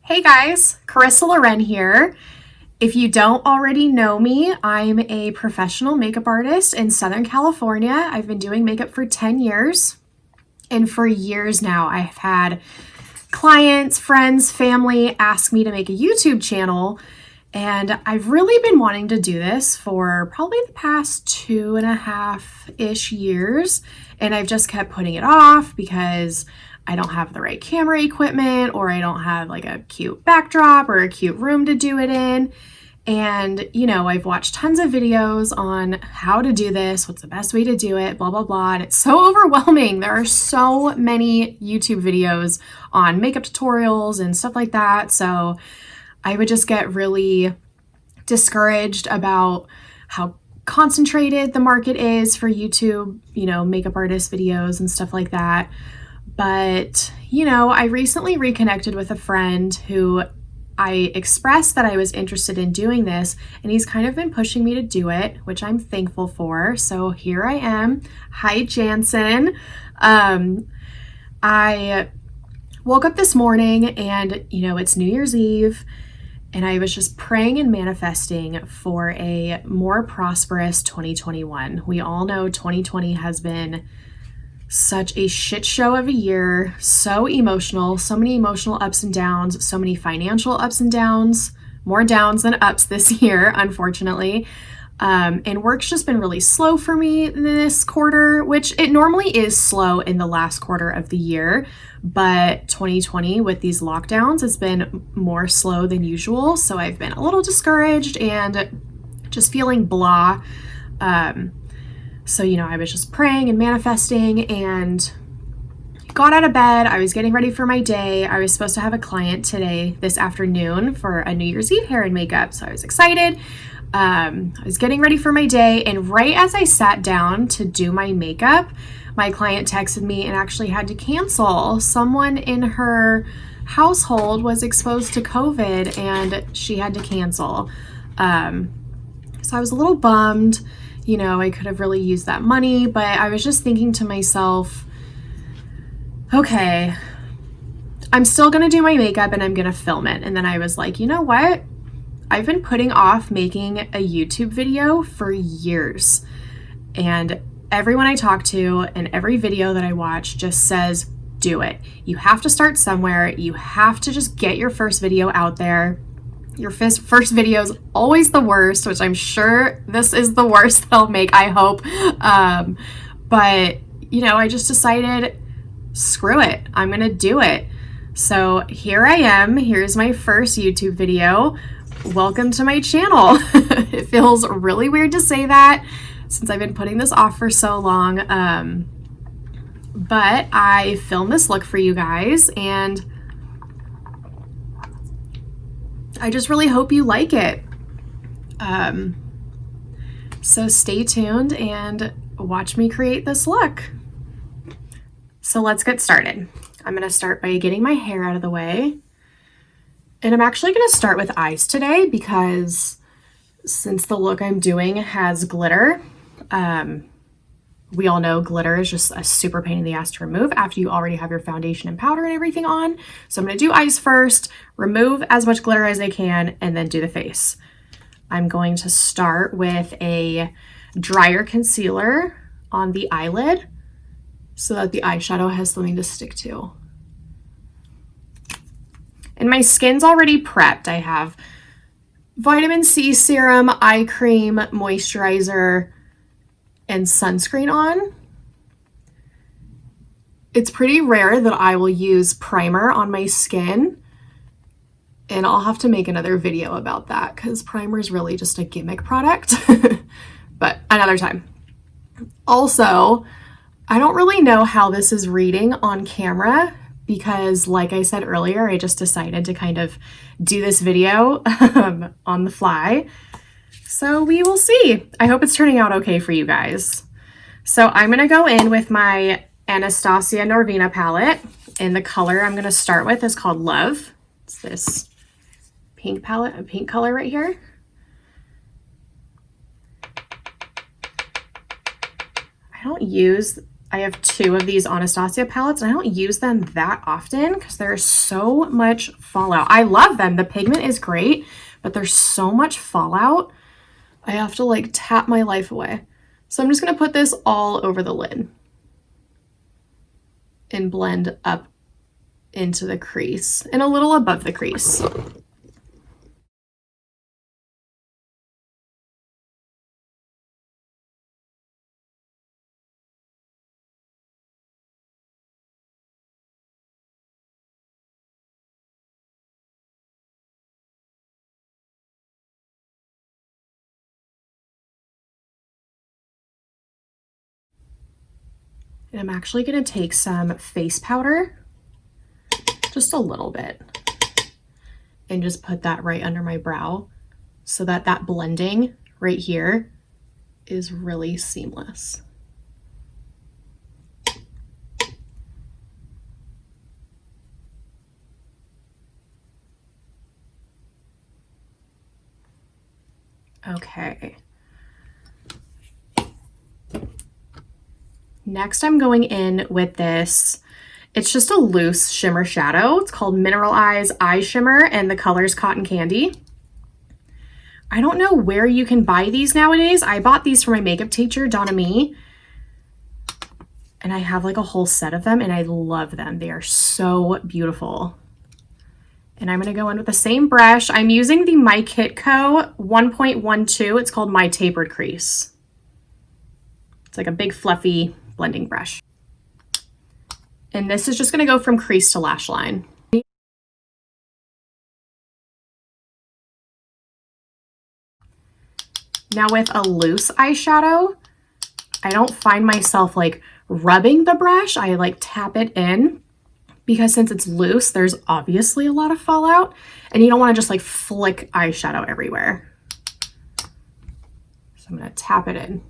Hey guys, Carissa Loren here. If you don't already know me, I'm a professional makeup artist in Southern California. I've been doing makeup for 10 years, and for years now, I've had clients, friends, family ask me to make a YouTube channel, and I've really been wanting to do this for probably the past 2.5-ish years, and I've just kept putting it off because I don't have the right camera equipment, or I don't have like a cute backdrop or a cute room to do it in. And, I've watched tons of videos on how to do this, what's the best way to do it, blah, blah, blah. And it's so overwhelming. There are so many YouTube videos on makeup tutorials and stuff like that. So I would just get really discouraged about how concentrated the market is for YouTube, makeup artist videos and stuff like that. But, I recently reconnected with a friend who I expressed that I was interested in doing this, and he's kind of been pushing me to do it, which I'm thankful for. So here I am. Hi, Jansen. I woke up this morning and, it's New Year's Eve, and I was just praying and manifesting for a more prosperous 2021. We all know 2020 has been such a shit show of a year, so emotional, so many emotional ups and downs, so many financial ups and downs, more downs than ups this year, unfortunately. And work's just been really slow for me this quarter, which it normally is slow in the last quarter of the year, but 2020 with these lockdowns has been more slow than usual. So I've been a little discouraged and just feeling blah. So, I was just praying and manifesting and got out of bed. I was getting ready for my day. I was supposed to have a client today, this afternoon, for a New Year's Eve hair and makeup. So I was excited. I was getting ready for my day. And right as I sat down to do my makeup, my client texted me and actually had to cancel. Someone in her household was exposed to COVID and she had to cancel. So I was a little bummed. I could have really used that money, but I was just thinking to myself, okay, I'm still going to do my makeup and I'm going to film it. And then I was like, you know what? I've been putting off making a YouTube video for years. And everyone I talk to and every video that I watch just says, do it. You have to start somewhere. You have to just get your first video out there. Your first video is always the worst, which I'm sure this is the worst they'll make, I hope. But, I just decided, screw it. I'm going to do it. So here I am. Here's my first YouTube video. Welcome to my channel. It feels really weird to say that since I've been putting this off for so long. But I filmed this look for you guys, and I just really hope you like it. So stay tuned and watch me create this look. So let's get started. I'm going to start by getting my hair out of the way. And I'm actually going to start with eyes today because since the look I'm doing has glitter, we all know glitter is just a super pain in the ass to remove after you already have your foundation and powder and everything on. So I'm going to do eyes first, remove as much glitter as I can, and then do the face. I'm going to start with a drier concealer on the eyelid so that the eyeshadow has something to stick to. And my skin's already prepped. I have vitamin C serum, eye cream, moisturizer, and sunscreen on. It's pretty rare that I will use primer on my skin, and I'll have to make another video about that because primer is really just a gimmick product, but another time. Also, I don't really know how this is reading on camera because, like I said earlier, I just decided to kind of do this video on the fly. So we will see. I hope it's turning out okay for you guys. So I'm going to go in with my Anastasia Norvina palette, and the color I'm going to start with is called Love. It's this pink palette, a pink color right here. I have 2 of these Anastasia palettes, and I don't use them that often because there's so much fallout. I love them. The pigment is great, but there's so much fallout. I have to like tap my life away. So I'm just going to put this all over the lid and blend up into the crease and a little above the crease. And I'm actually going to take some face powder, just a little bit, and just put that right under my brow so that that blending right here is really seamless. Okay. Next, I'm going in with this. It's just a loose shimmer shadow. It's called Mineral Eyes Eye Shimmer, and the color's Cotton Candy. I don't know where you can buy these nowadays. I bought these from my makeup teacher, Donna Mee, and I have like a whole set of them, and I love them. They are so beautiful. And I'm going to go in with the same brush. I'm using the My Kit Co. 1.12. It's called My Tapered Crease. It's like a big fluffy blending brush. And this is just going to go from crease to lash line. Now with a loose eyeshadow, I don't find myself like rubbing the brush. I like tap it in because since it's loose, there's obviously a lot of fallout and you don't want to just like flick eyeshadow everywhere. So I'm going to tap it in.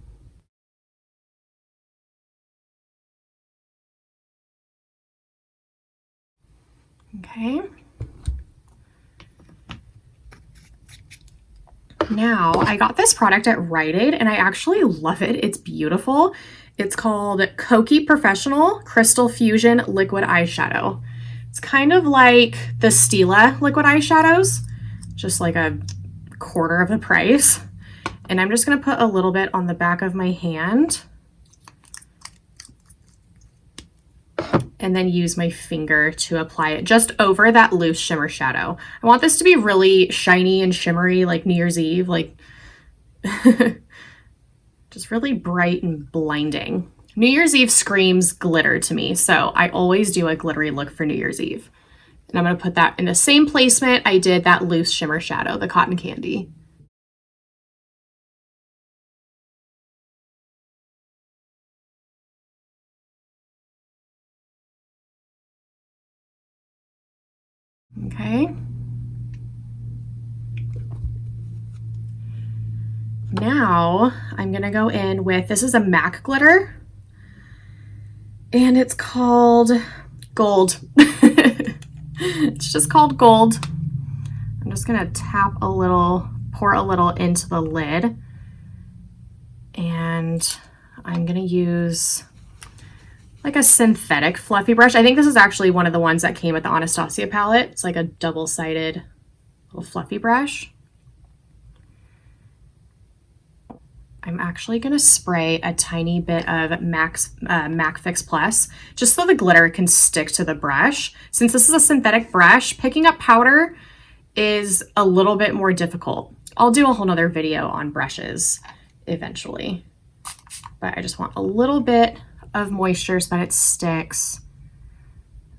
Okay. Now, I got this product at Rite Aid and I actually love it. It's beautiful. It's called Kokie Professional Crystal Fusion Liquid Eyeshadow. It's kind of like the Stila liquid eyeshadows, just like a quarter of the price. And I'm just going to put a little bit on the back of my hand and then use my finger to apply it just over that loose shimmer shadow. I want this to be really shiny and shimmery like New Year's Eve, like just really bright and blinding. New Year's Eve screams glitter to me, so I always do a glittery look for New Year's Eve. And I'm going to put that in the same placement I did that loose shimmer shadow, the Cotton Candy. Okay. Now I'm going to go in with, this is a MAC glitter and it's called Gold. It's just called Gold. I'm just going to tap a little, pour a little into the lid, and I'm going to use like a synthetic fluffy brush. I think this is actually one of the ones that came with the Anastasia palette. It's like a double-sided little fluffy brush. I'm actually going to spray a tiny bit of MAC Fix Plus just so the glitter can stick to the brush. Since this is a synthetic brush, picking up powder is a little bit more difficult. I'll do a whole nother video on brushes eventually, but I just want a little bit of moisture so that it sticks.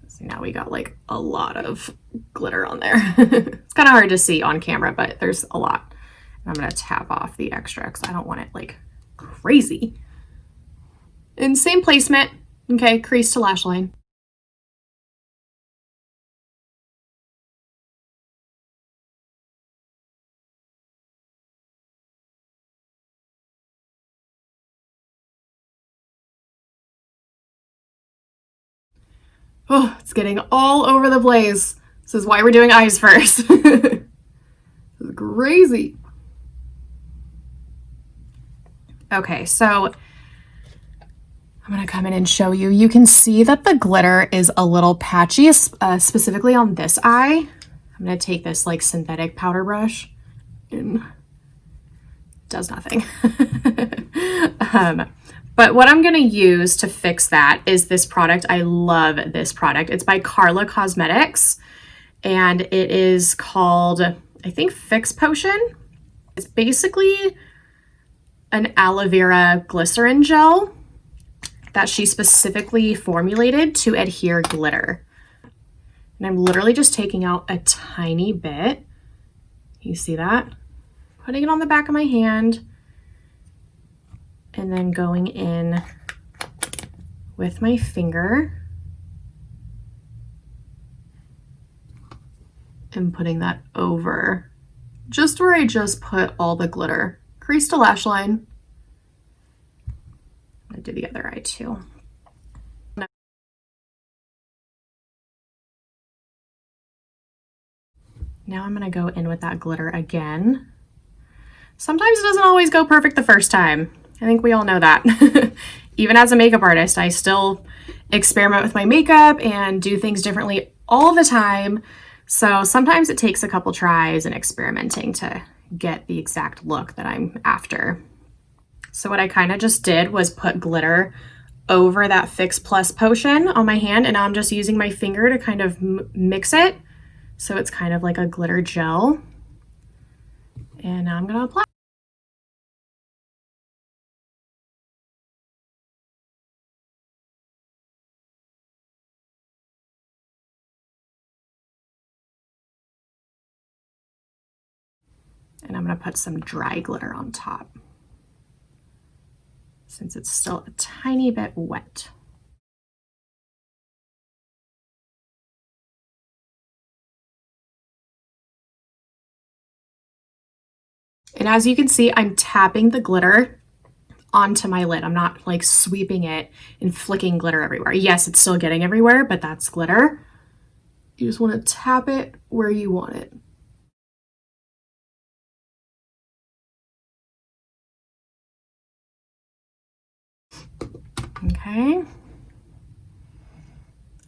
So now we got like a lot of glitter on there. It's kind of hard to see on camera, but there's a lot. I'm going to tap off the extra because I don't want it like crazy. And same placement. Okay, crease to lash line. Oh, it's getting all over the place. This is why we're doing eyes first. This is crazy. Okay, so I'm gonna come in and show you. You can see that the glitter is a little patchy, specifically on this eye. I'm gonna take this like synthetic powder brush and does nothing. But what I'm gonna use to fix that is this product. I love this product. It's by Carla Cosmetics and it is called, I think, Fix Potion. It's basically an aloe vera glycerin gel that she specifically formulated to adhere glitter. And I'm literally just taking out a tiny bit. You see that? Putting it on the back of my hand and then going in with my finger and putting that over just where I just put all the glitter. Crease to lash line. I'm gonna do the other eye too. Now I'm gonna go in with that glitter again. Sometimes it doesn't always go perfect the first time. I think we all know that. Even as a makeup artist, I still experiment with my makeup and do things differently all the time. So sometimes it takes a couple tries and experimenting to get the exact look that I'm after. So what I kind of just did was put glitter over that Fix Plus potion on my hand, and now I'm just using my finger to kind of mix it. So it's kind of like a glitter gel. And now I'm gonna apply. And I'm gonna put some dry glitter on top since it's still a tiny bit wet. And as you can see, I'm tapping the glitter onto my lid. I'm not like sweeping it and flicking glitter everywhere. Yes, it's still getting everywhere, but that's glitter. You just want to tap it where you want it. Okay.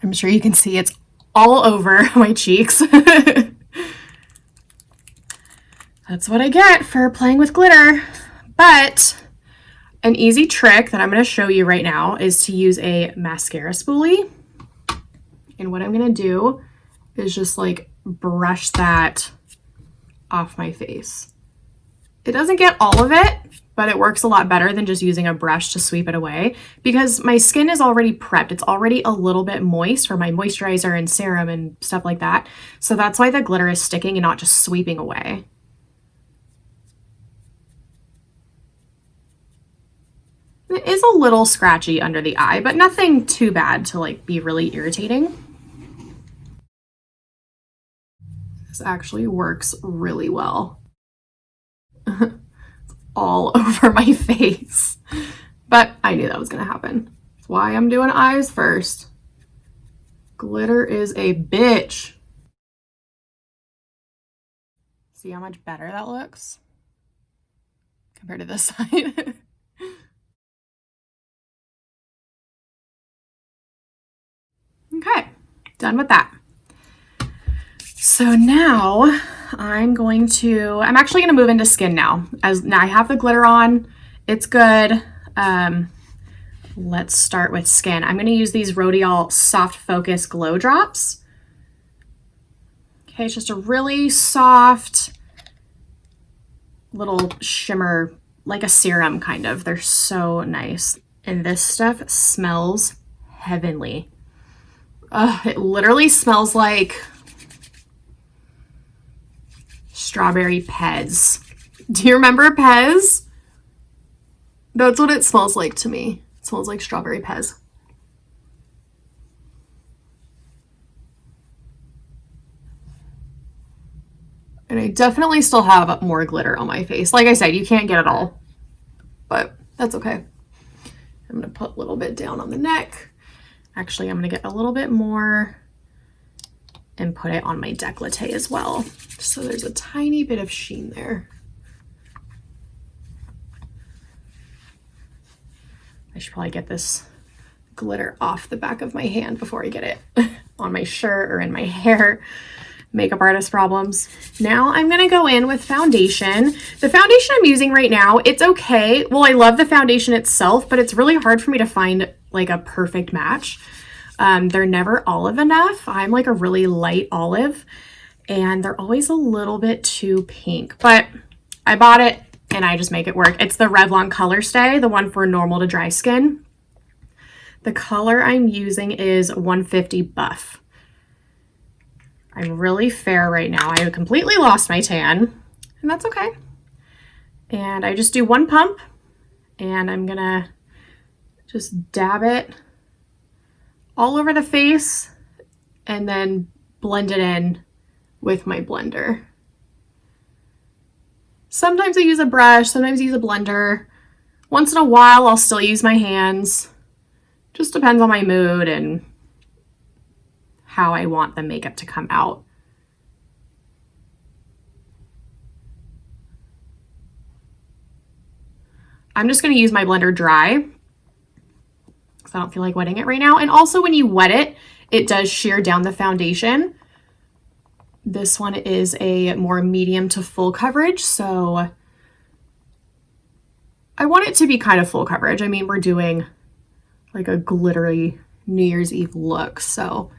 I'm sure you can see it's all over my cheeks. That's what I get for playing with glitter. But an easy trick that I'm going to show you right now is to use a mascara spoolie. And what I'm going to do is just like brush that off my face. It doesn't get all of it, but it works a lot better than just using a brush to sweep it away because my skin is already prepped. It's already a little bit moist for my moisturizer and serum and stuff like that. So that's why the glitter is sticking and not just sweeping away. It is a little scratchy under the eye, but nothing too bad to like be really irritating. This actually works really well. It's all over my face, but I knew that was gonna happen. That's why I'm doing eyes first. Glitter is a bitch. See how much better that looks compared to this side? Okay, done with that. So now I'm actually gonna move into skin now. Now I have the glitter on, it's good. Let's start with skin. I'm gonna use these Rodial Soft Focus Glow Drops. Okay, it's just a really soft little shimmer, like a serum kind of. They're so nice. And this stuff smells heavenly. It literally smells like strawberry Pez. Do you remember Pez? That's what it smells like to me. It smells like strawberry Pez. And I definitely still have more glitter on my face. Like I said, you can't get it all, but that's okay. I'm gonna put a little bit down on the neck. Actually, I'm gonna get a little bit more and put it on my décolleté as well. So there's a tiny bit of sheen there. I should probably get this glitter off the back of my hand before I get it on my shirt or in my hair. Makeup artist problems. Now I'm going to go in with foundation. The foundation I'm using right now, it's okay. Well, I love the foundation itself, but it's really hard for me to find like a perfect match. They're never olive enough. I'm like a really light olive and they're always a little bit too pink, but I bought it and I just make it work. It's the Revlon Color Stay, the one for normal to dry skin. The color I'm using is 150 Buff. I'm really fair right now. I completely lost my tan, and that's okay. And I just do one pump, and I'm gonna just dab it all over the face, and then blend it in with my blender. Sometimes I use a brush, sometimes I use a blender. Once in a while, I'll still use my hands. Just depends on my mood and how I want the makeup to come out. I'm just going to use my blender dry because I don't feel like wetting it right now. And also when you wet it, it does shear down the foundation. This one is a more medium to full coverage, so I want it to be kind of full coverage. I mean, we're doing like a glittery New Year's Eve look, so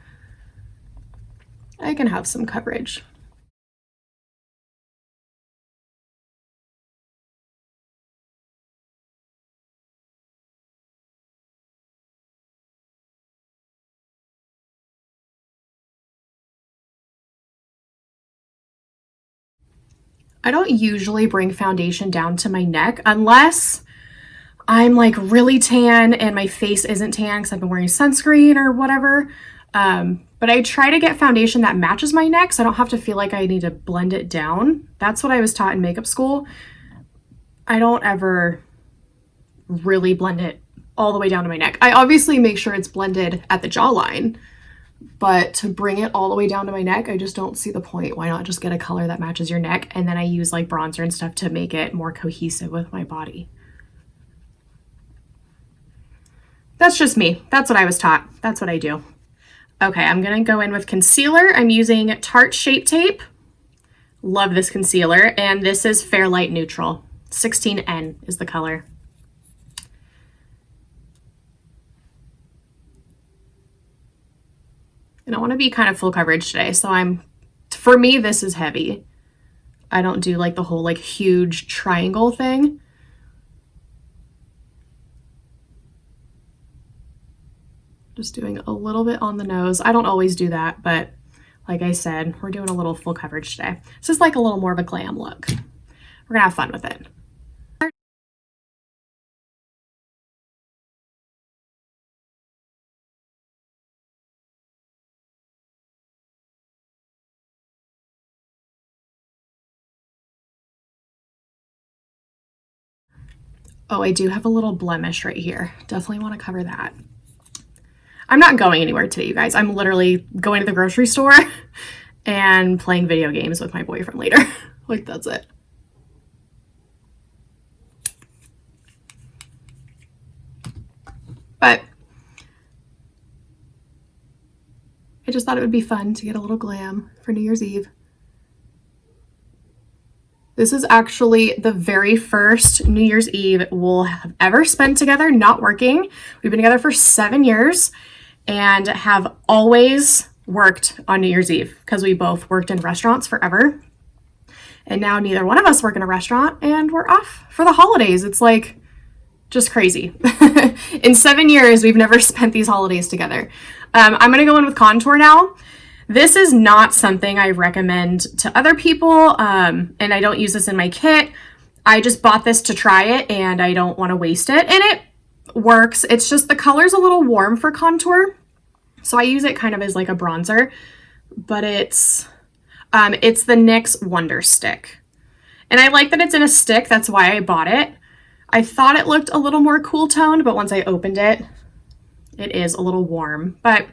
I can have some coverage. I don't usually bring foundation down to my neck unless I'm like really tan and my face isn't tan because I've been wearing sunscreen or whatever. But I try to get foundation that matches my neck so I don't have to feel like I need to blend it down. That's what I was taught in makeup school. I don't ever really blend it all the way down to my neck. I obviously make sure it's blended at the jawline, but to bring it all the way down to my neck, I just don't see the point. Why not just get a color that matches your neck? And then I use like bronzer and stuff to make it more cohesive with my body. That's just me. That's what I was taught. That's what I do. Okay, I'm gonna go in with concealer. I'm using Tarte Shape Tape. Love this concealer. And this is Fair Light Neutral. 16N is the color. And I want to be kind of full coverage today. So for me, this is heavy. I don't do like the whole like huge triangle thing. Just doing a little bit on the nose. I don't always do that, but like I said, we're doing a little full coverage today. This is like a little more of a glam look. We're gonna have fun with it. Oh, I do have a little blemish right here. Definitely want to cover that. I'm not going anywhere today, you guys. I'm literally going to the grocery store and playing video games with my boyfriend later. Like, that's it. But I just thought it would be fun to get a little glam for New Year's Eve. This is actually the very first New Year's Eve we'll have ever spent together, not working. We've been together for 7 years and have always worked on New Year's Eve because we both worked in restaurants forever. And now neither one of us work in a restaurant and we're off for the holidays. It's like just crazy. In 7 years, we've never spent these holidays together. I'm gonna go in with contour now. This is not something I recommend to other people, and I don't use this in my kit. I just bought this to try it, and I don't want to waste it, and it works. It's just the color's a little warm for contour, so I use it kind of as like a bronzer, but it's the NYX Wonder Stick. And I like that it's in a stick, that's why I bought it. I thought it looked a little more cool toned, but once I opened it, it is a little warm, but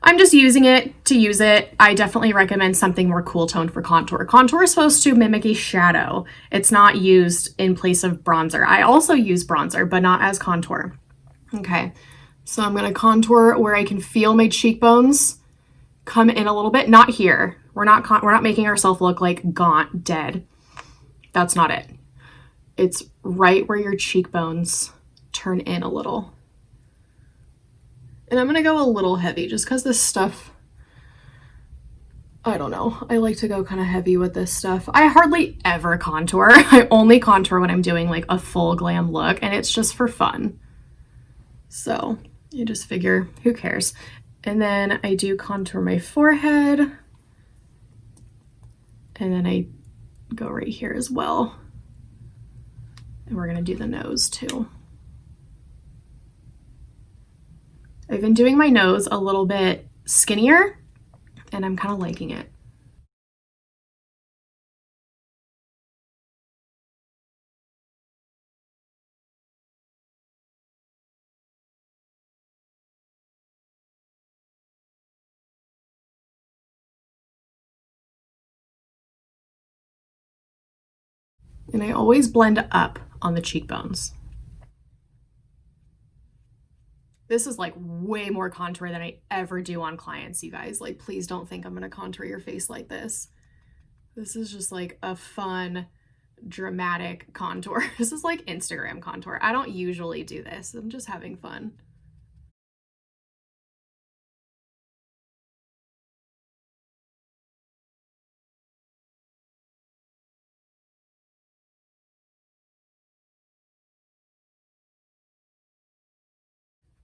I'm just using it to use it. I definitely recommend something more cool toned for contour. Contour is supposed to mimic a shadow. It's not used in place of bronzer. I also use bronzer, but not as contour. Okay, So I'm gonna contour where I can feel my cheekbones come in a little bit. Not here. We're not making ourselves look like gaunt, dead. That's not it. It's right where your cheekbones turn in a little. And I'm gonna go a little heavy just because this stuff, I don't know. I like to go kind of heavy with this stuff. I hardly ever contour. I only contour when I'm doing like a full glam look, and it's just for fun. So you just figure, who cares? And then I do contour my forehead. And then I go right here as well. And we're gonna do the nose too. I've been doing my nose a little bit skinnier, and I'm kind of liking it. And I always blend up on the cheekbones. This is like way more contour than I ever do on clients, you guys. Like, please don't think I'm gonna contour your face like this. This is just like a fun, dramatic contour. This is like Instagram contour. I don't usually do this. I'm just having fun.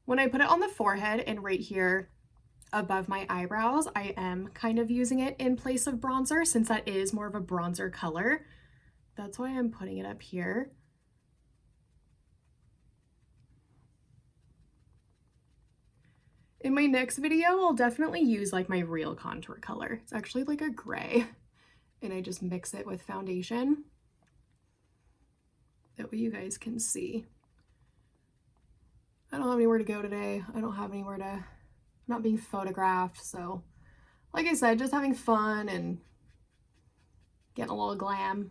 When I put it on the forehead and right here above my eyebrows, I am kind of using it in place of bronzer since that is more of a bronzer color. That's why I'm putting it up here. In my next video, I'll definitely use like my real contour color. It's actually like a gray, and I just mix it with foundation. That way you guys can see. I don't have anywhere to go today. I don't have anywhere to, I'm not being photographed. So like I said, just having fun and getting a little glam.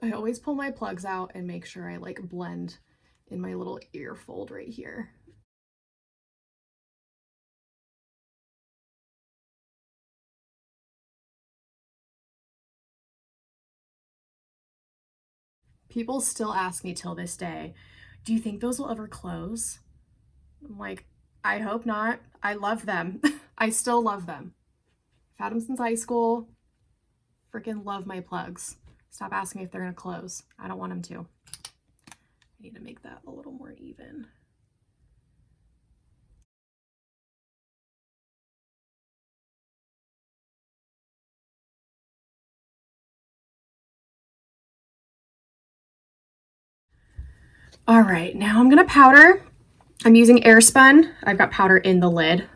I always pull my plugs out and make sure I like blend in my little ear fold right here. People still ask me till this day, do you think those will ever close? I'm like, I hope not. I love them. I still love them. I've had them since high school. Freaking love my plugs. Stop asking me if they're gonna close. I don't want them to. I need to make that a little more even. All right, now I'm gonna powder. I'm using Airspun. I've got powder in the lid.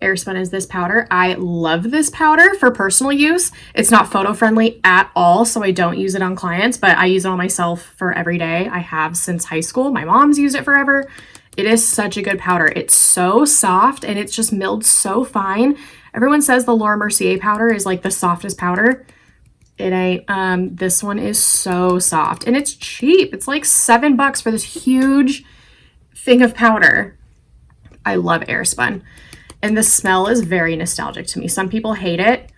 Airspun is this powder. I love this powder for personal use. It's not photo friendly at all, so I don't use it on clients, but I use it on myself for every day. I have since high school. My mom's used it forever. It is such a good powder. It's so soft and it's just milled so fine. Everyone says the Laura Mercier powder is like the softest powder. It ain't. This one is so soft and it's cheap. It's like $7 for this huge thing of powder. I love Airspun. And the smell is very nostalgic to me. Some people hate it,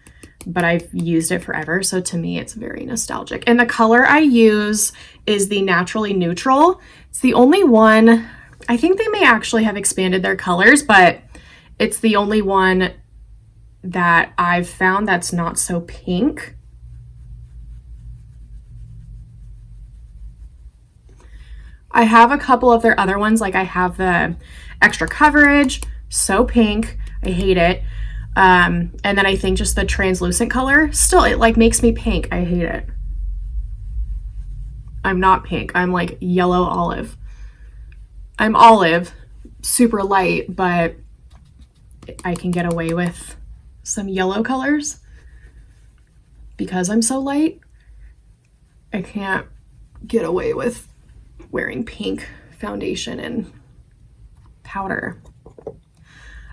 but I've used it forever. So to me, it's very nostalgic. And the color I use is the Naturally Neutral. It's the only one, I think they may actually have expanded their colors, but it's the only one that I've found that's not so pink. I have a couple of their other ones, like I have the Extra Coverage, so pink, I hate it. And then I think just the translucent color, still it like makes me pink, I hate it. I'm not pink, I'm like yellow olive. I'm olive, super light, but I can get away with some yellow colors because I'm so light. I can't get away with wearing pink foundation and powder.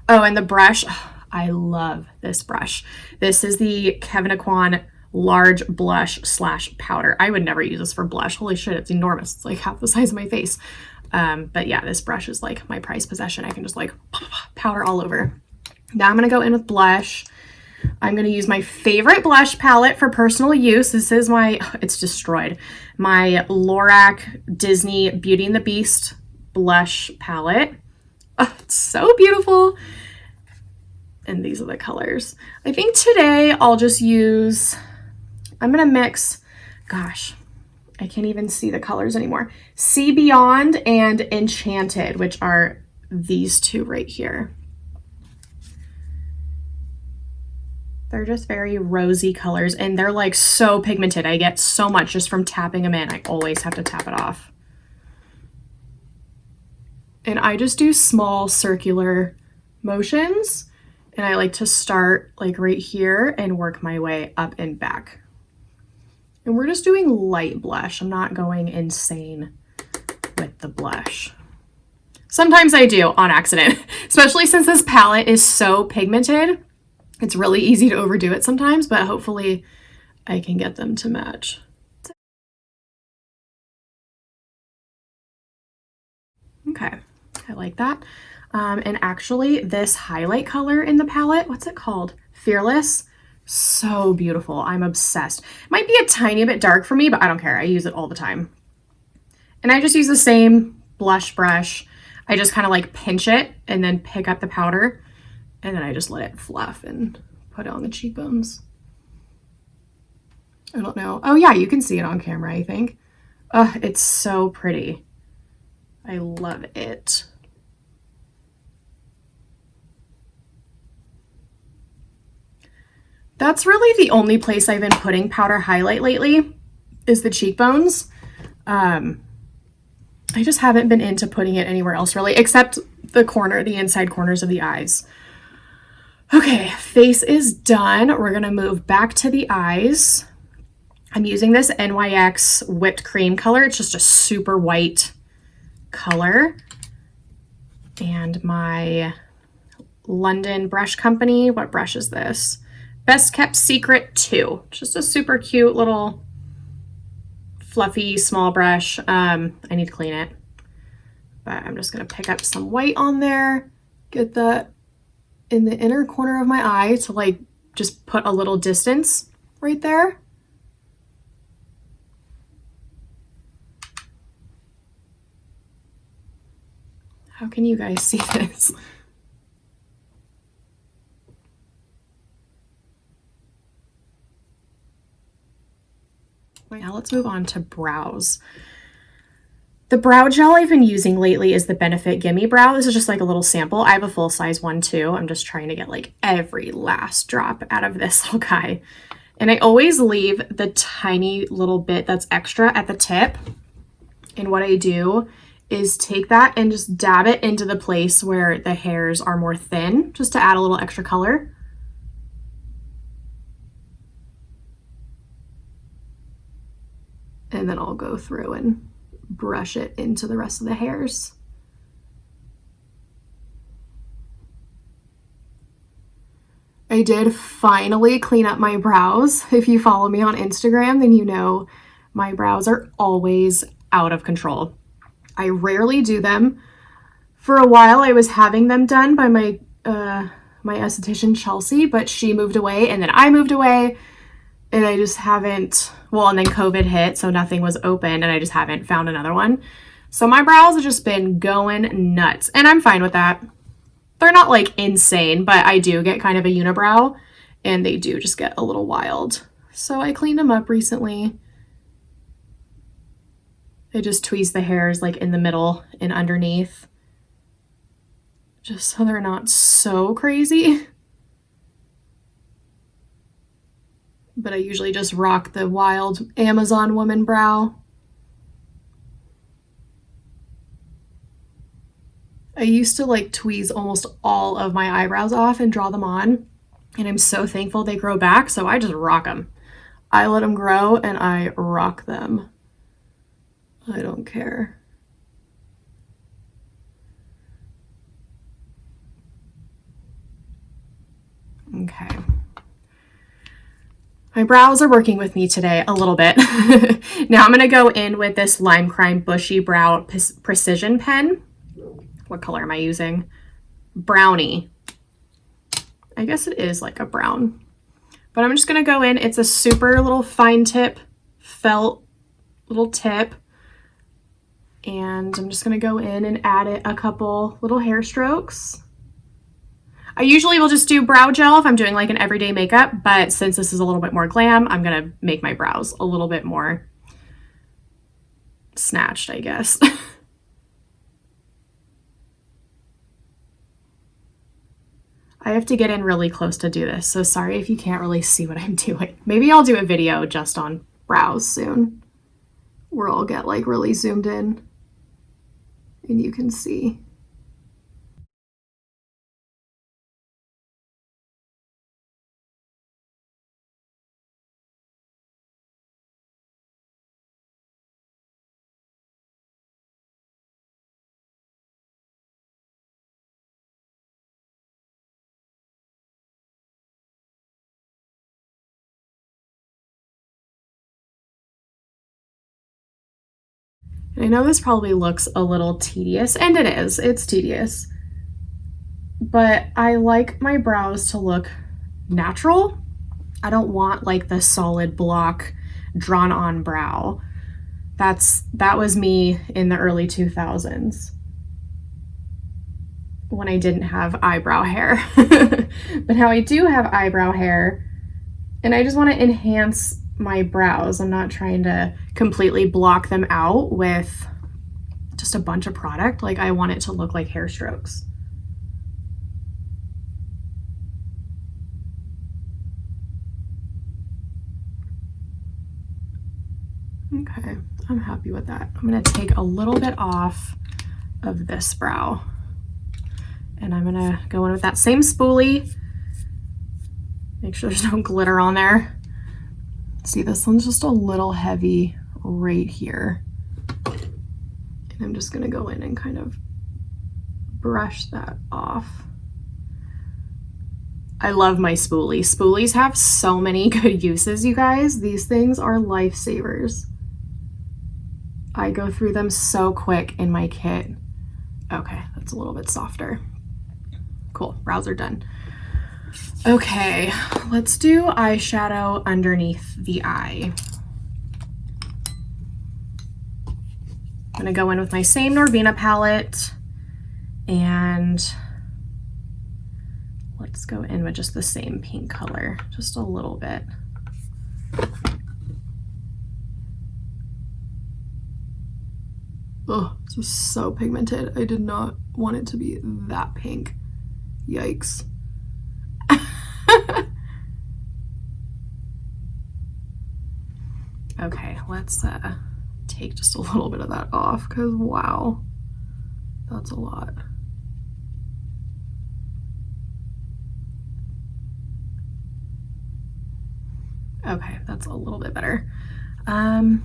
Oh, and the brush, I love this brush. This is the Kevyn Aucoin large blush slash powder. I would never use this for blush. Holy shit, it's enormous. It's like half the size of my face. But yeah, this brush is like my prized possession. I can just like powder all over. Now I'm gonna go in with blush. I'm gonna use my favorite blush palette for personal use. This is my, it's destroyed, my Lorac Disney Beauty and the Beast blush palette. Oh, it's so beautiful. And these are the colors. I think today I'll just use, I'm gonna mix, gosh, I can't even see the colors anymore. See Beyond and Enchanted, which are these two right here. They're just very rosy colors and they're like so pigmented. I get so much just from tapping them in. I always have to tap it off. And I just do small circular motions. And I like to start like right here and work my way up and back. And we're just doing light blush. I'm not going insane with the blush. Sometimes I do on accident, especially since this palette is so pigmented. It's really easy to overdo it sometimes, but hopefully I can get them to match. Okay, I like that. And actually this highlight color in the palette, what's it called? Fearless. So beautiful. I'm obsessed. Might be a tiny bit dark for me, but I don't care. I use it all the time. And I just use the same blush brush. I just kind of like pinch it and then pick up the powder. And then I just let it fluff and put it on the cheekbones. I don't know. Oh yeah, you can see it on camera, I think. Oh, it's so pretty. I love it. That's really the only place I've been putting powder highlight lately is the cheekbones. I just haven't been into putting it anywhere else really, except the inside corners of the eyes. Okay, face is done. We're gonna move back to the eyes. I'm using this NYX whipped cream color. It's just a super white color. And my London Brush Company, what brush is this? Best Kept Secret 2. Just a super cute little fluffy small brush. I need to clean it. But I'm just gonna pick up some white on there, get that in the inner corner of my eye to like just put a little distance right there. How can you guys see this? Now let's move on to brows. The brow gel I've been using lately is the Benefit Gimme Brow. This is just like a little sample. I have a full size one too. I'm just trying to get like every last drop out of this little guy. And I always leave the tiny little bit that's extra at the tip. And what I do is take that and just dab it into the place where the hairs are more thin, just to add a little extra color. And then I'll go through and brush it into the rest of the hairs. I did finally clean up my brows. If you follow me on Instagram, then you know my brows are always out of control. I rarely do them. For a while, I was having them done by my esthetician, Chelsea, but she moved away and then I moved away. And I just haven't, well, and then COVID hit, so nothing was open and I just haven't found another one. So my brows have just been going nuts and I'm fine with that. They're not like insane, but I do get kind of a unibrow and they do just get a little wild. So I cleaned them up recently. I just tweeze the hairs like in the middle and underneath, just so they're not so crazy. But I usually just rock the wild Amazon woman brow. I used to like tweeze almost all of my eyebrows off and draw them on, and I'm so thankful they grow back, so I just rock them. I let them grow and I rock them. I don't care. Okay. My brows are working with me today a little bit. Now I'm going to go in with this Lime Crime Bushy Brow Precision Pen. What color am I using? Brownie. I guess it is like a brown. But I'm just going to go in. It's a super little fine tip felt little tip. And I'm just going to go in and add it a couple little hair strokes. I usually will just do brow gel if I'm doing like an everyday makeup, but since this is a little bit more glam, I'm going to make my brows a little bit more snatched, I guess. I have to get in really close to do this, so sorry if you can't really see what I'm doing. Maybe I'll do a video just on brows soon, where I'll get like really zoomed in and you can see. I know this probably looks a little tedious, and it is, it's tedious, but I like my brows to look natural. I don't want like the solid block drawn on brow. That was me in the early 2000s when I didn't have eyebrow hair. But now I do have eyebrow hair and I just want to enhance my brows. I'm not trying to completely block them out with just a bunch of product. Like, I want it to look like hair strokes. Okay, I'm happy with that. I'm going to take a little bit off of this brow and I'm going to go in with that same spoolie. Make sure there's no glitter on there. See, this one's just a little heavy right here. And I'm just gonna go in and kind of brush that off. I love my spoolie. Spoolies have so many good uses, you guys. These things are lifesavers. I go through them so quick in my kit. Okay, that's a little bit softer. Cool, brows are done. Okay, let's do eyeshadow underneath the eye. I'm gonna go in with my same Norvina palette and let's go in with just the same pink color, just a little bit. Oh, this is so pigmented. I did not want it to be that pink. Yikes. Okay, let's take just a little bit of that off because wow, that's a lot. Okay, that's a little bit better. I'm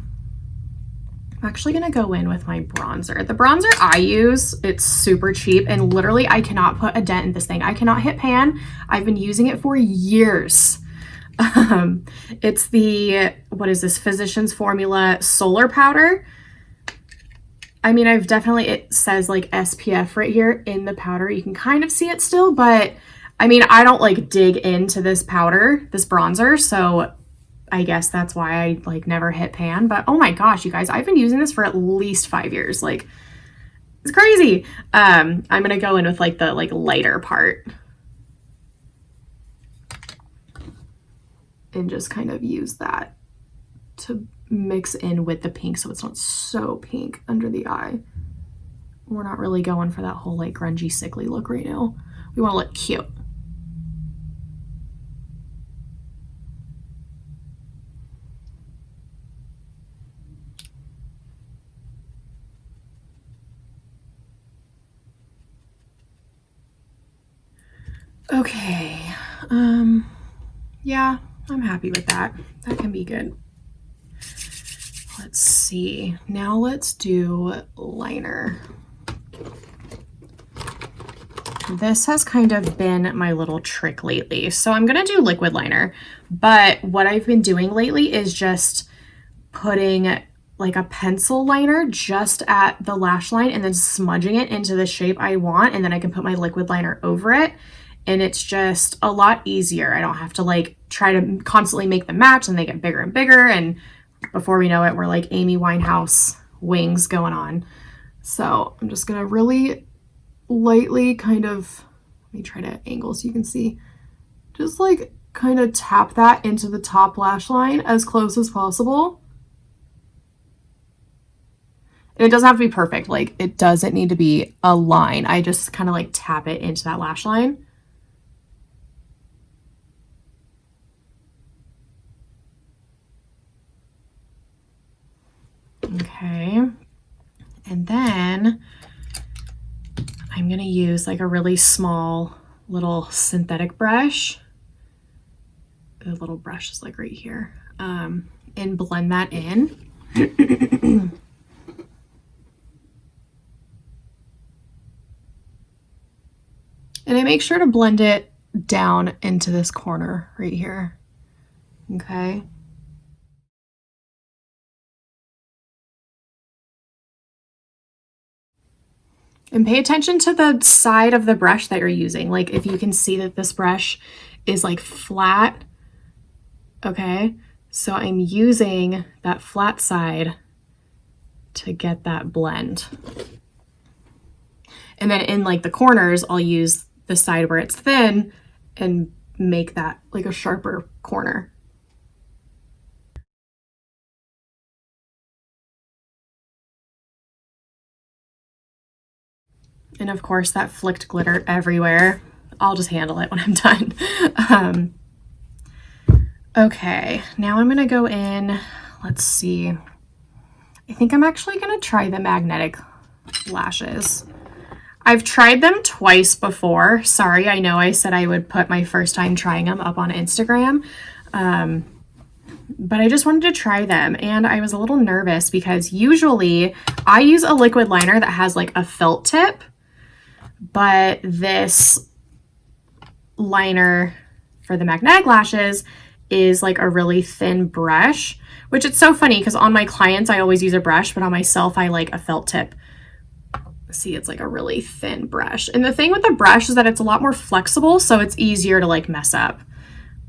actually gonna go in with my bronzer. The bronzer I use, it's super cheap and literally I cannot put a dent in this thing. I cannot hit pan. I've been using it for years. It's the, what is this, Physicians Formula Solar Powder. I mean, I've definitely, it says like SPF right here in the powder. You can kind of see it still, but I mean, I don't like dig into this powder, this bronzer, so I guess that's why I like never hit pan. But oh my gosh, you guys, I've been using this for at least 5 years. Like, it's crazy. I'm gonna go in with like the lighter part and just kind of use that to mix in with the pink so it's not so pink under the eye. We're not really going for that whole like grungy, sickly look right now. We want to look cute. Okay, yeah, I'm happy with that. That can be good. Let's see. Now let's do liner. this has kind of been my little trick lately. So I'm going to do liquid liner, but what I've been doing lately is just putting like a pencil liner just at the lash line and then smudging it into the shape I want. And then I can put my liquid liner over it. And it's just a lot easier. I don't have to like try to constantly make them match and they get bigger and bigger. And before we know it, we're like Amy Winehouse wings going on. So I'm just going to really lightly kind of, let me try to angle so you can see, just like kind of tap that into the top lash line as close as possible. And it doesn't have to be perfect. Like it doesn't need to be a line. I just kind of like tap it into that lash line. Okay. And then I'm going to use like a really small little synthetic brush. The little brush is like right here. And blend that in. And I make sure to blend it down into this corner right here. Okay. And pay attention to the side of the brush that you're using. Like if you can see that this brush is like flat. Okay. So I'm using that flat side to get that blend. And then in like the corners, I'll use the side where it's thin and make that like a sharper corner. And of course that flicked glitter everywhere. I'll just handle it when I'm done. Okay, now I'm gonna go in, let's see. I think I'm actually gonna try the magnetic lashes. I've tried them twice before. Sorry, I know I said I would put my first time trying them up on Instagram. But I just wanted to try them and I was a little nervous because usually I use a liquid liner that has like a felt tip, but this liner for the magnetic lashes is like a really thin brush, which it's so funny because on my clients I always use a brush, but on myself I like a felt tip. See, it's like a really thin brush. And the thing with the brush is that it's a lot more flexible, so it's easier to like mess up.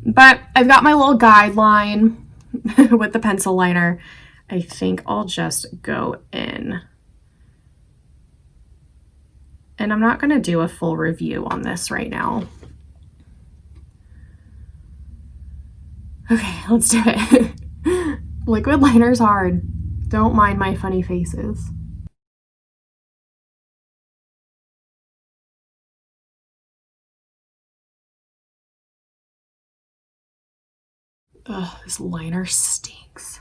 But I've got my little guideline with the pencil liner. I think I'll just go in. And I'm not going to do a full review on this right now. Okay, let's do it. Liquid liner's hard. Don't mind my funny faces. Ugh, this liner stinks.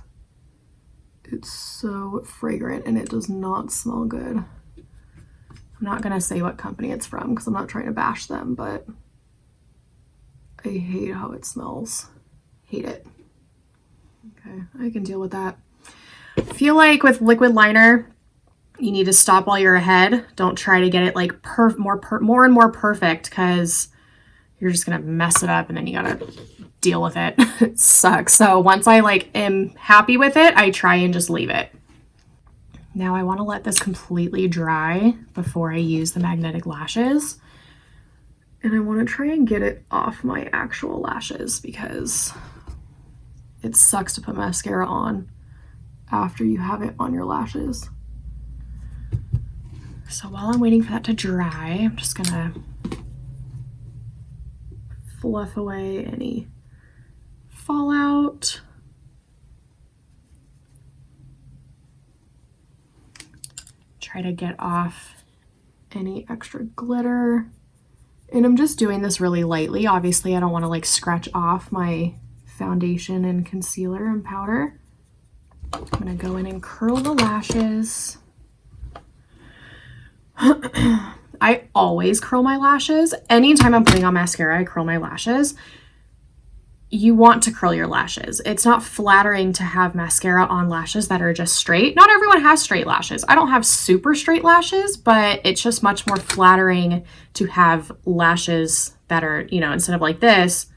It's so fragrant and it does not smell good. I'm not gonna say what company it's from because I'm not trying to bash them, but I hate how it smells. Hate it. Okay, I can deal with that. I feel like with liquid liner, you need to stop while you're ahead. Don't try to get it like more and more perfect because you're just gonna mess it up and then you gotta deal with it. It sucks. So once I like am happy with it, I try and just leave it. Now I want to let this completely dry before I use the magnetic lashes. And I want to try and get it off my actual lashes because it sucks to put mascara on after you have it on your lashes. So while I'm waiting for that to dry, I'm just gonna fluff away any fallout. Try to get off any extra glitter. And I'm just doing this really lightly. Obviously, I don't want to like scratch off my foundation and concealer and powder. I'm gonna go in and curl the lashes. I always curl my lashes. Anytime I'm putting on mascara, I curl my lashes. you want to curl your lashes. It's not flattering to have mascara on lashes that are just straight. Not everyone has straight lashes. I don't have super straight lashes, but it's just much more flattering to have lashes that are, you know, instead of like this.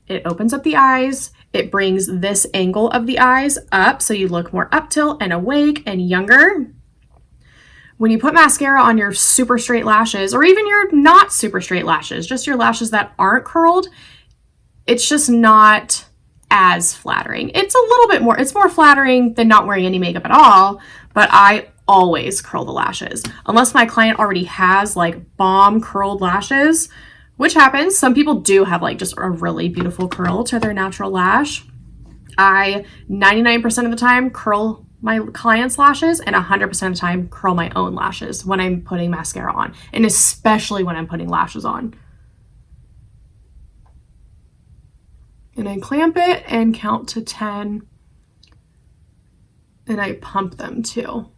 It opens up the eyes. It brings this angle of the eyes up so you look more up tilt and awake and younger. When you put mascara on your super straight lashes, or even your not super straight lashes, just your lashes that aren't curled, it's just not as flattering. It's a little bit more, it's more flattering than not wearing any makeup at all, but I always curl the lashes. Unless my client already has like bomb curled lashes, which happens. Some people do have like just a really beautiful curl to their natural lash. I 99% of the time curl my clients' lashes and 100% of the time curl my own lashes when I'm putting mascara on, and especially when I'm putting lashes on. And I clamp it and count to 10, and I pump them too.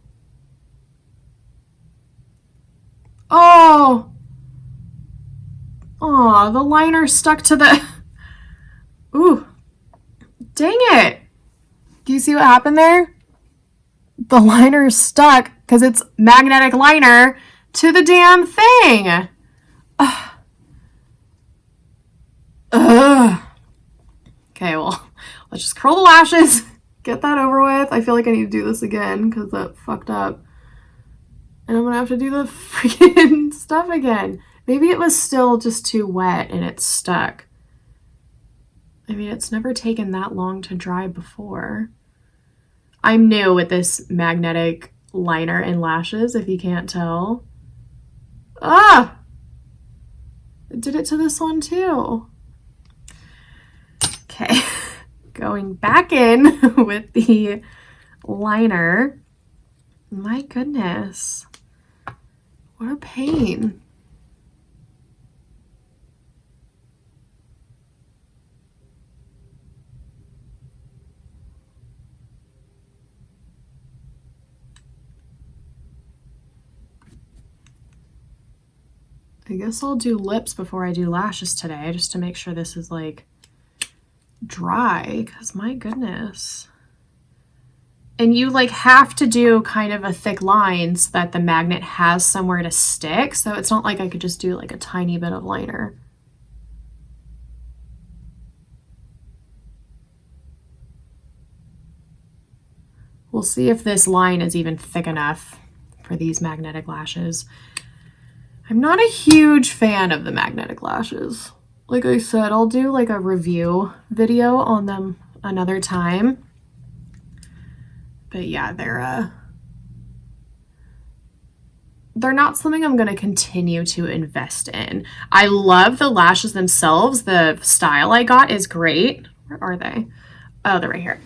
Oh, the liner stuck to the, ooh, dang it. Do you see what happened there? The liner is stuck because it's magnetic liner to the damn thing. Ugh. Okay, well, let's just curl the lashes, get that over with. I feel like I need to do this again because that fucked up. And I'm gonna have to do the freaking stuff again. Maybe it was still just too wet and it's stuck. I mean, it's never taken that long to dry before. I'm new with this magnetic liner and lashes, if you can't tell. Ah! It did it to this one too. Okay, going back in with the liner. My goodness. What a pain. I guess I'll do lips before I do lashes today, just to make sure this is like dry, because my goodness. And you like have to do kind of a thick line so that the magnet has somewhere to stick. So it's not like I could just do like a tiny bit of liner. We'll see if this line is even thick enough for these magnetic lashes. I'm not a huge fan of the magnetic lashes. Like I said, I'll do like a review video on them another time. But yeah, they're not something I'm going to continue to invest in. I love the lashes themselves. The style I got is great. Where are they? Oh, they're right here.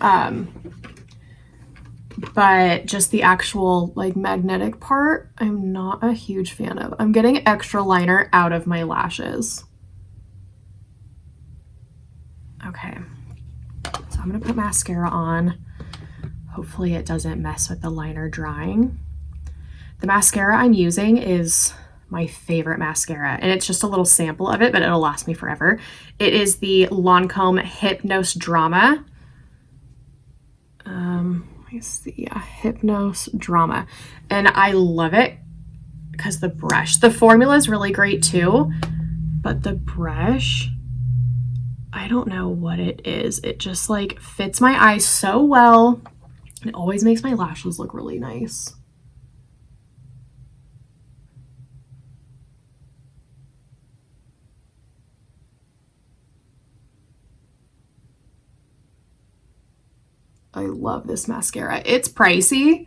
But just the actual like magnetic part, I'm not a huge fan of. I'm getting extra liner out of my lashes. Okay, so I'm gonna put mascara on. Hopefully it doesn't mess with the liner drying. The mascara I'm using is my favorite mascara, and it's just a little sample of it, but it'll last me forever. It is the Lancome Hypnose Drama. Let me see, yeah, Hypnose Drama. And I love it because the brush, the formula is really great too, but the brush, I don't know what it is. It just like fits my eyes so well. It always makes my lashes look really nice. I love this mascara. It's pricey.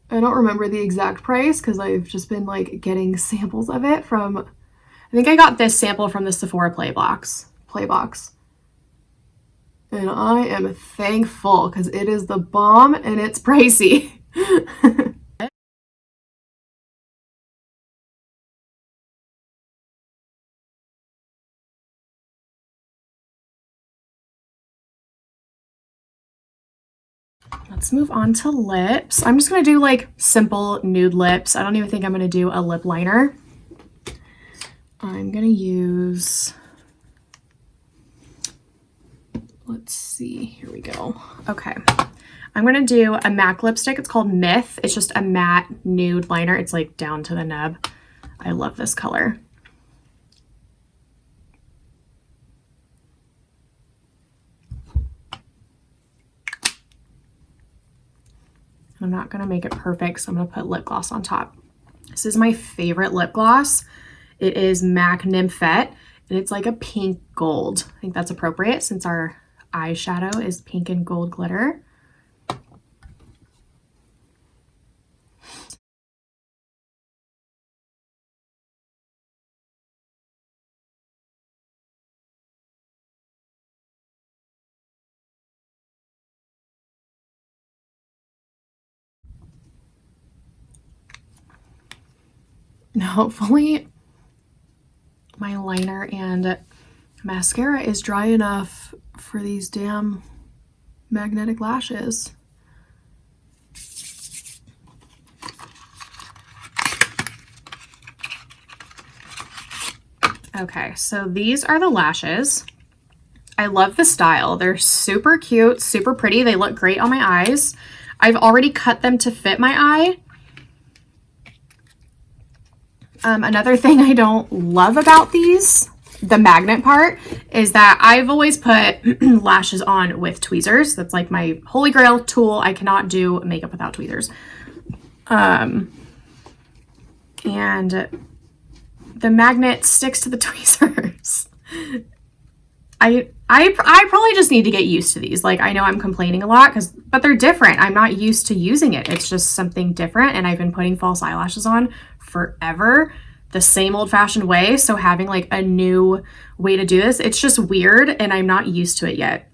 I don't remember the exact price because I've just been like getting samples of it from, I think I got this sample from the Sephora Playbox. And I am thankful because it is the bomb and it's pricey. Let's move on to lips. I'm just gonna do like simple nude lips. I don't even think I'm gonna do a lip liner. I'm gonna use Let's see, here we go. Okay, I'm gonna do a MAC lipstick. It's called Myth. It's just a matte nude liner. It's like down to the nub. I love this color. I'm not gonna make it perfect, so I'm gonna put lip gloss on top. This is my favorite lip gloss. It is MAC Nymphette, and it's like a pink gold. I think that's appropriate since our eyeshadow is pink and gold glitter. Now, hopefully my liner and mascara is dry enough for these damn magnetic lashes. Okay, so these are the lashes. I love the style. They're super cute, super pretty. They look great on my eyes. I've already cut them to fit my eye. Another thing I don't love about these, the magnet part, is that I've always put lashes on with tweezers. That's like my holy grail tool. I cannot do makeup without tweezers. And the magnet sticks to the tweezers. I probably just need to get used to these. Like, I know I'm complaining a lot, but they're different. I'm not used to using it. It's just something different, and I've been putting false eyelashes on forever the same old-fashioned way. So having like a new way to do this, it's just weird, and I'm not used to it yet.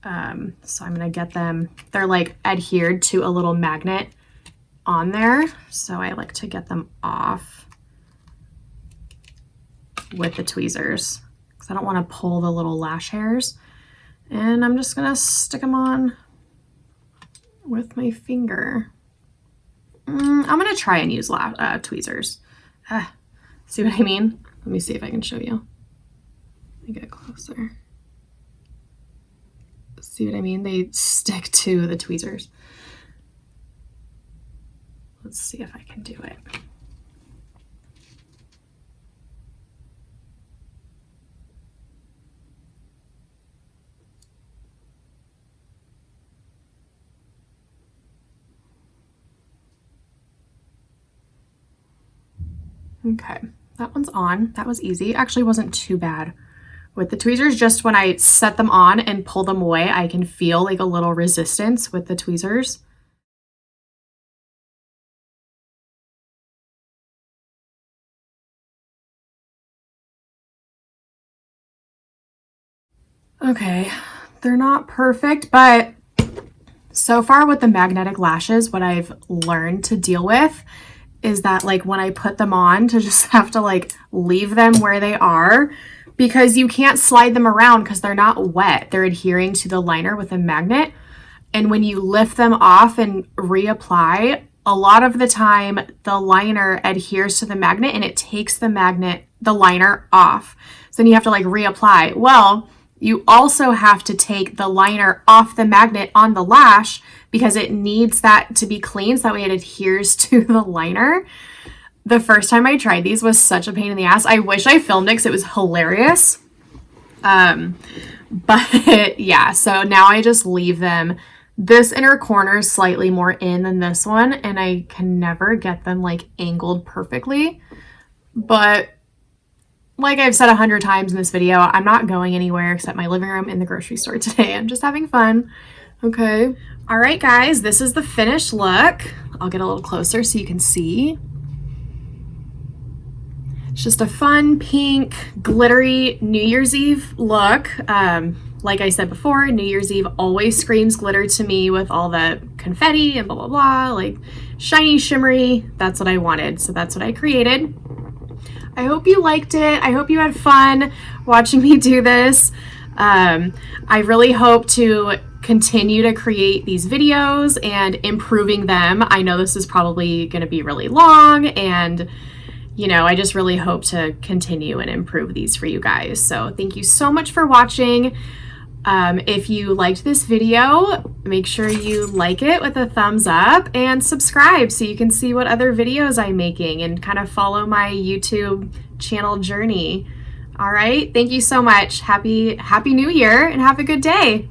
So I'm gonna get them. They're like adhered to a little magnet on there, so I like to get them off with the tweezers because I don't want to pull the little lash hairs. And I'm just gonna stick them on with my finger. I'm gonna try and use tweezers. See what I mean? Let me see if I can show you. Let me get closer. See what I mean? They stick to the tweezers. Let's see if I can do it. Okay, that one's on. That was easy. Actually wasn't too bad with the tweezers. Just when I set them on and pull them away, I can feel like a little resistance with the tweezers. Okay, they're not perfect, but so far with the magnetic lashes, what I've learned to deal with is that like when I put them on, to just have to like leave them where they are, because you can't slide them around because they're not wet. They're adhering to the liner with a magnet. And when you lift them off and reapply, a lot of the time the liner adheres to the magnet and it takes the liner off. So then you have to like reapply. Well, you also have to take the liner off the magnet on the lash because it needs that to be clean so that way it adheres to the liner. The first time I tried these was such a pain in the ass. I wish I filmed it because it was hilarious. But yeah, so now I just leave them. This inner corner is slightly more in than this one, and I can never get them like angled perfectly. But like I've said 100 times in this video, I'm not going anywhere except my living room and the grocery store today. I'm just having fun. Okay. All right, guys, this is the finished look. I'll get a little closer so you can see. It's just a fun pink glittery New Year's Eve look. Like I said before, New Year's Eve always screams glitter to me with all the confetti and blah, blah, blah, like shiny, shimmery. That's what I wanted. So that's what I created. I hope you liked it. I hope you had fun watching me do this. I really hope to continue to create these videos and improving them. I know this is probably going to be really long, and you know, I just really hope to continue and improve these for you guys. So thank you so much for watching. If you liked this video, make sure you like it with a thumbs up and subscribe so you can see what other videos I'm making and kind of follow my YouTube channel journey. All right, thank you so much. Happy New Year and have a good day.